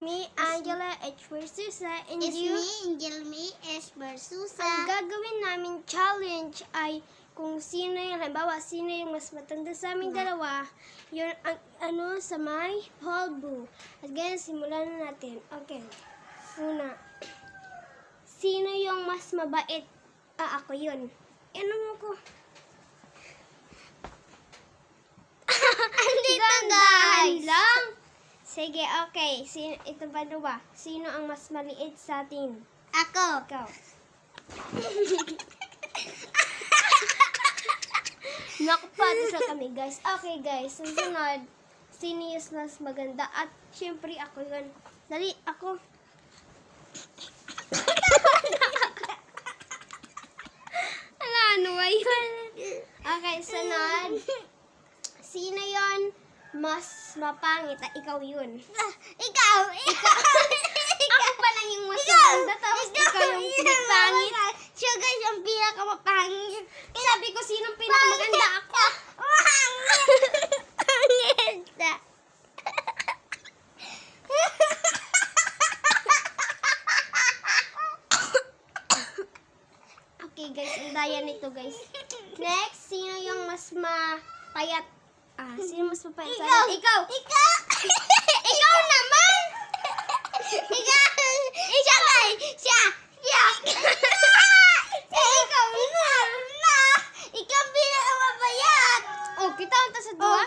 Me, Angela H. Versusa, and It's you. me, Angel May S. Versusa. Ang gagawin namin challenge ay kung sino yung, halimbawa, sino yung mas matanda sa aming dalawa, yun ang sa may polvo. At ganyan, simulan na natin. Okay. Una, sino yung mas mabait? Ako yun. Ano mo ko? Andito, guys. lang. Sige, okay. Ito ba ba? Sino ang mas maliit sa atin? Ako. Ikaw. Nakapati sa kami, guys. Okay, guys. Susunod, sino yung mas maganda? At syempre, ako yun. Dali, ako. Ano ba yun? Okay, sunod. Sino yun mas mapangit? Ikaw yun. Ikaw. Ako pa lang yung mas maganda, tapos ikaw yung pinapangit. Siya guys, ang pinakamapangit. Sabi ko, sinong pinakamaganda? Ako. Pangit. Okay, guys, ang daya nito, guys. Next, sino yung mas mapayat? Sino mas mapayat? Ikaw. Ikaw. Ikaw. Ikaw naman! Ikaw. Siya guys. Siya. Ikaw na. Ikaw pinakamapayat. Oh, kita ang sa dua?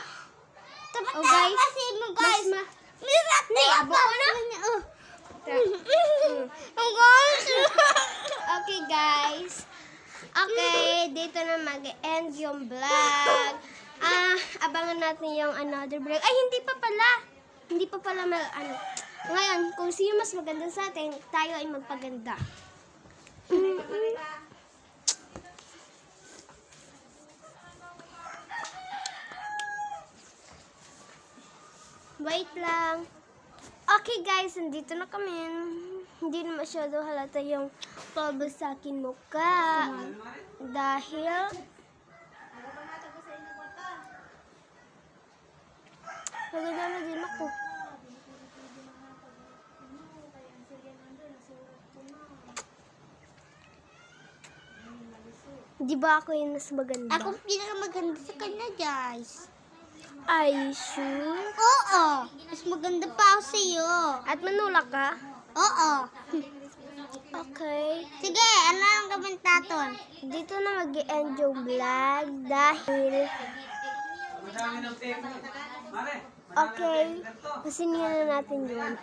Dapat Oh, guys. kasi mo guys. Mas Mirat na Abo ko na? Ang guys. Okay, guys. Okay, dito na mag-end yung vlog. Abangan natin yung another vlog. Ay, hindi pa pala. Hindi pa pala Ngayon, kung sino mas maganda sa atin, tayo ay magpaganda. Wait lang. Okay, guys, nandito na kami. Hindi na masyado halata yung polvo sa akin mukha. Dahil maganda na din ako. Di ba ako yung mas maganda? Ako pinakamaganda sa kanya guys. Are you sure? Oo. Mas maganda pa ako sa iyo. At manulak ka? Oo. Okay. Sige, ano ang komentator? Dito na mag-end yung vlog dahil okay, pasingin na natin yun.